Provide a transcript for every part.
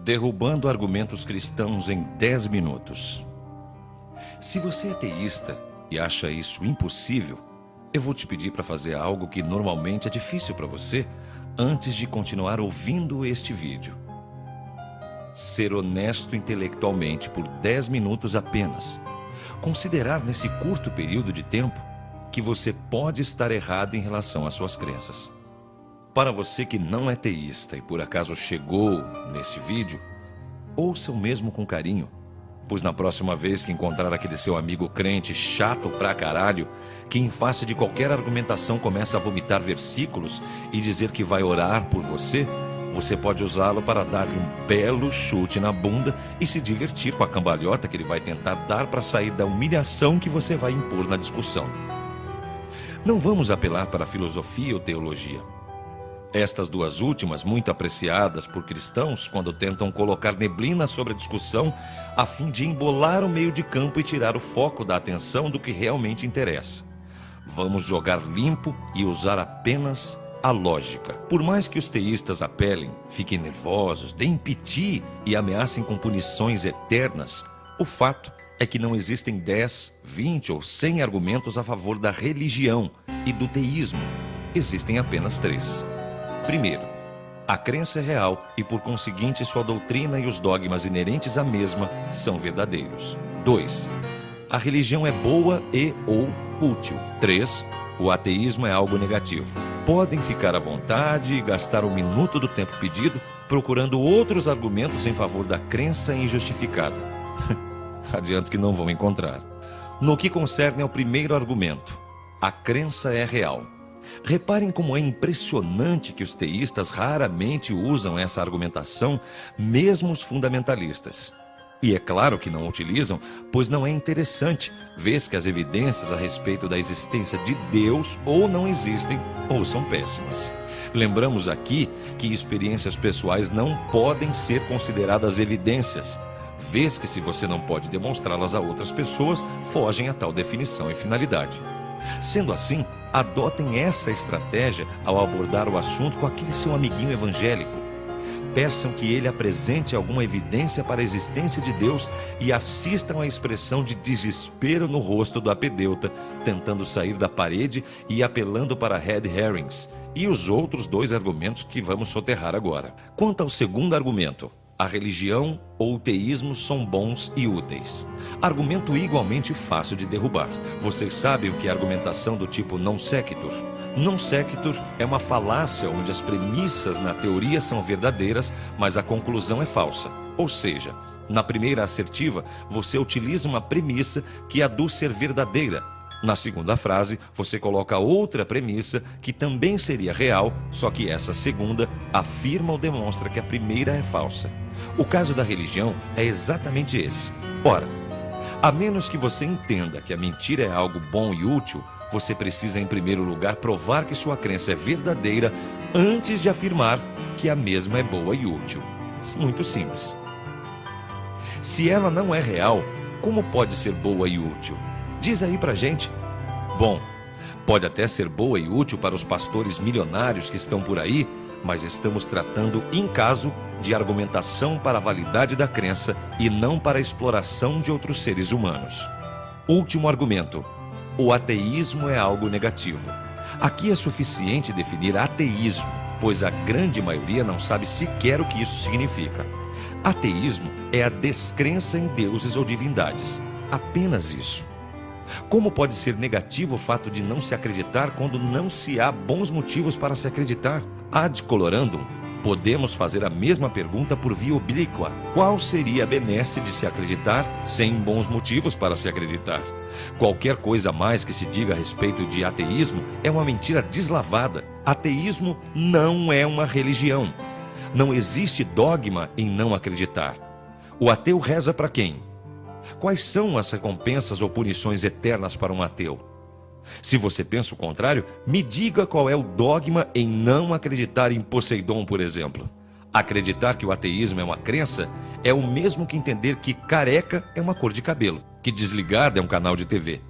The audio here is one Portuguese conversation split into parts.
Derrubando argumentos cristãos em 10 minutos. Se você é teísta e acha isso impossível, eu vou te pedir para fazer algo que normalmente é difícil para você antes de continuar ouvindo este vídeo. Ser honesto intelectualmente por 10 minutos apenas. Considerar nesse curto período de tempo que você pode estar errado em relação às suas crenças. Para você que não é teísta e por acaso chegou nesse vídeo, ouça o mesmo com carinho, pois na próxima vez que encontrar aquele seu amigo crente chato pra caralho, que em face de qualquer argumentação começa a vomitar versículos e dizer que vai orar por você, você pode usá-lo para dar-lhe um belo chute na bunda e se divertir com a cambalhota que ele vai tentar dar para sair da humilhação que você vai impor na discussão. Não vamos apelar para a filosofia ou teologia. Estas duas últimas, muito apreciadas por cristãos quando tentam colocar neblina sobre a discussão a fim de embolar o meio de campo e tirar o foco da atenção do que realmente interessa. Vamos jogar limpo e usar apenas a lógica. Por mais que os teístas apelem, fiquem nervosos, deem piti e ameacem com punições eternas, o fato é que não existem 10, 20 ou 100 argumentos a favor da religião e do teísmo. Existem apenas 3. Primeiro, a crença é real e, por conseguinte, sua doutrina e os dogmas inerentes à mesma são verdadeiros. 2. A religião é boa e ou útil. 3. O ateísmo é algo negativo. Podem ficar à vontade e gastar um minuto do tempo pedido procurando outros argumentos em favor da crença injustificada. Adianto que não vão encontrar. No que concerne ao primeiro argumento, a crença é real. Reparem como é impressionante que os teístas raramente usam essa argumentação, mesmo os fundamentalistas. E é claro que não utilizam, pois não é interessante, vez que as evidências a respeito da existência de Deus ou não existem ou são péssimas. Lembramos aqui que experiências pessoais não podem ser consideradas evidências, vez que se você não pode demonstrá-las a outras pessoas, fogem a tal definição e finalidade. Sendo assim, adotem essa estratégia ao abordar o assunto com aquele seu amiguinho evangélico. Peçam que ele apresente alguma evidência para a existência de Deus e assistam à expressão de desespero no rosto do apedeuta, tentando sair da parede e apelando para red herrings e os outros 2 argumentos que vamos soterrar agora. Quanto ao segundo argumento, a religião ou o teísmo são bons e úteis. Argumento igualmente fácil de derrubar. Vocês sabem o que é argumentação do tipo non sequitur? Non sequitur é uma falácia onde as premissas na teoria são verdadeiras, mas a conclusão é falsa. Ou seja, na primeira assertiva, você utiliza uma premissa que aduz ser verdadeira. Na segunda frase, você coloca outra premissa que também seria real, só que essa segunda afirma ou demonstra que a primeira é falsa. O caso da religião é exatamente esse. Ora, a menos que você entenda que a mentira é algo bom e útil, você precisa em primeiro lugar provar que sua crença é verdadeira antes de afirmar que a mesma é boa e útil. Muito simples. Se ela não é real, como pode ser boa e útil? Diz aí pra gente. Bom, pode até ser boa e útil para os pastores milionários que estão por aí, mas estamos tratando em caso de argumentação para a validade da crença e não para a exploração de outros seres humanos. Último argumento. O ateísmo é algo negativo. Aqui é suficiente definir ateísmo, pois a grande maioria não sabe sequer o que isso significa. Ateísmo é a descrença em deuses ou divindades. Apenas isso. Como pode ser negativo o fato de não se acreditar quando não se há bons motivos para se acreditar? Ad colorandum, podemos fazer a mesma pergunta por via oblíqua. Qual seria a benesse de se acreditar sem bons motivos para se acreditar? Qualquer coisa mais que se diga a respeito de ateísmo é uma mentira deslavada. Ateísmo não é uma religião. Não existe dogma em não acreditar. O ateu reza para quem? Quais são as recompensas ou punições eternas para um ateu? Se você pensa o contrário, me diga qual é o dogma em não acreditar em Poseidon, por exemplo. Acreditar que o ateísmo é uma crença é o mesmo que entender que careca é uma cor de cabelo, que desligado é um canal de TV.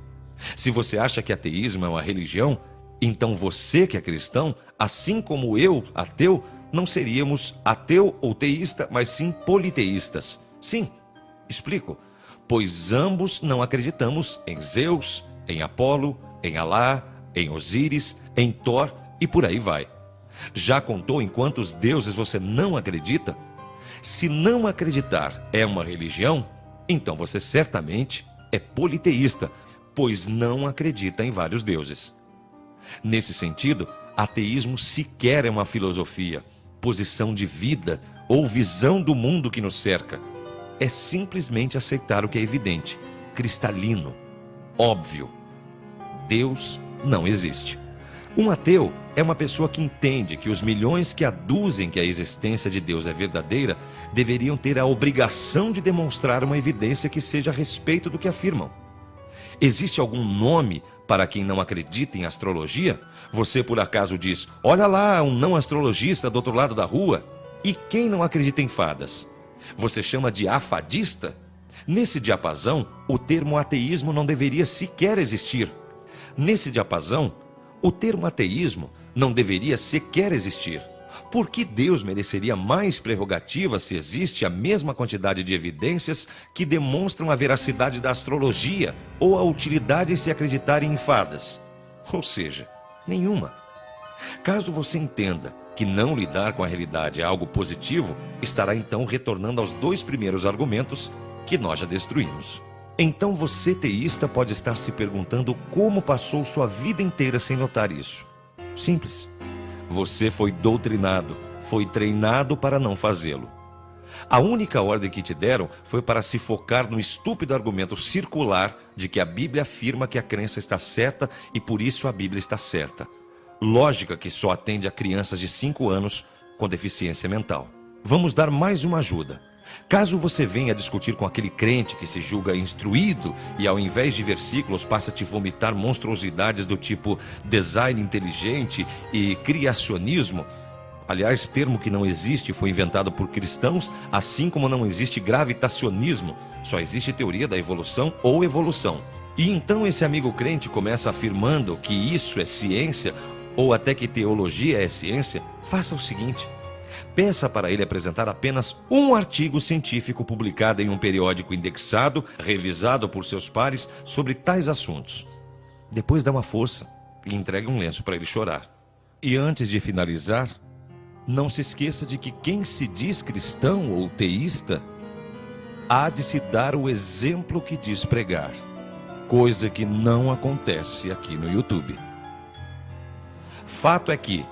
Se você acha que ateísmo é uma religião, então você que é cristão, assim como eu, ateu, não seríamos ateu ou teísta, mas sim politeístas. Sim, explico. Pois ambos não acreditamos em Zeus, em Apolo, em Alá, em Osíris, em Thor e por aí vai. Já contou em quantos deuses você não acredita? Se não acreditar é uma religião, então você certamente é politeísta, pois não acredita em vários deuses. Nesse sentido, ateísmo sequer é uma filosofia, posição de vida ou visão do mundo que nos cerca. É simplesmente aceitar o que é evidente, cristalino, óbvio. Deus não existe. Um ateu é uma pessoa que entende que os milhões que aduzem que a existência de Deus é verdadeira deveriam ter a obrigação de demonstrar uma evidência que seja a respeito do que afirmam. Existe algum nome para quem não acredita em astrologia? Você por acaso diz, olha lá, um não astrologista do outro lado da rua? E quem não acredita em fadas? Você chama de afadista? Nesse diapasão, o termo ateísmo não deveria sequer existir. Nesse diapasão, o termo ateísmo não deveria sequer existir. Por que Deus mereceria mais prerrogativa se existe a mesma quantidade de evidências que demonstram a veracidade da astrologia ou a utilidade em se acreditar em fadas? Ou seja, nenhuma. Caso você entenda que não lidar com a realidade é algo positivo, estará então retornando aos 2 primeiros argumentos que nós já destruímos. Então você, teísta, pode estar se perguntando como passou sua vida inteira sem notar isso. Simples. Você foi doutrinado, foi treinado para não fazê-lo. A única ordem que te deram foi para se focar no estúpido argumento circular de que a Bíblia afirma que a crença está certa e por isso a Bíblia está certa. Lógica que só atende a crianças de 5 anos com deficiência mental. Vamos dar mais uma ajuda. Caso você venha discutir com aquele crente que se julga instruído e ao invés de versículos passa a te vomitar monstruosidades do tipo design inteligente e criacionismo, aliás, termo que não existe, foi inventado por cristãos, assim como não existe gravitacionismo, só existe teoria da evolução ou evolução. E então esse amigo crente começa afirmando que isso é ciência ou até que teologia é ciência. Faça o seguinte: peça para ele apresentar apenas um artigo científico publicado em um periódico indexado, revisado por seus pares sobre tais assuntos. Depois dá uma força e entregue um lenço para ele chorar. E antes de finalizar, não se esqueça de que quem se diz cristão ou teísta há de se dar o exemplo que diz pregar, coisa que não acontece aqui no YouTube. Fato é que,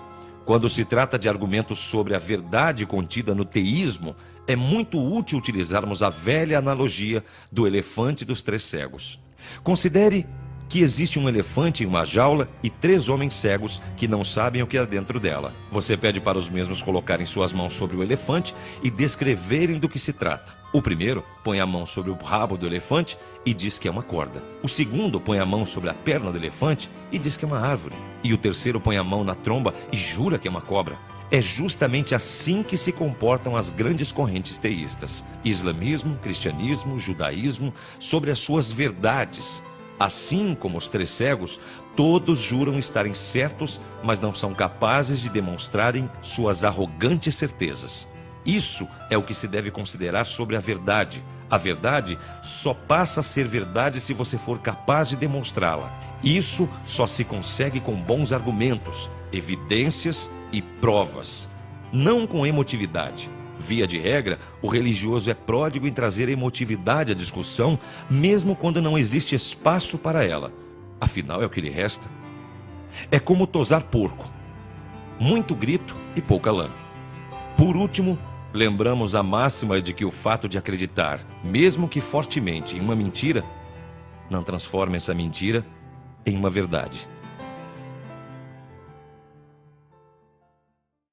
quando se trata de argumentos sobre a verdade contida no teísmo, é muito útil utilizarmos a velha analogia do elefante dos 3 cegos. Considere que existe um elefante em uma jaula e 3 homens cegos que não sabem o que há dentro dela. Você pede para os mesmos colocarem suas mãos sobre o elefante e descreverem do que se trata. O primeiro põe a mão sobre o rabo do elefante e diz que é uma corda. O segundo põe a mão sobre a perna do elefante e diz que é uma árvore. E o terceiro põe a mão na tromba e jura que é uma cobra. É justamente assim que se comportam as grandes correntes teístas: islamismo, cristianismo, judaísmo, sobre as suas verdades. Assim como os 3 cegos, todos juram estarem certos, mas não são capazes de demonstrarem suas arrogantes certezas. Isso é o que se deve considerar sobre a verdade. A verdade só passa a ser verdade se você for capaz de demonstrá-la. Isso só se consegue com bons argumentos, evidências e provas, não com emotividade. Via de regra, o religioso é pródigo em trazer emotividade à discussão, mesmo quando não existe espaço para ela. Afinal, é o que lhe resta. É como tosar porco: muito grito e pouca lã. Por último, lembramos a máxima de que o fato de acreditar, mesmo que fortemente, em uma mentira, não transforma essa mentira em uma verdade.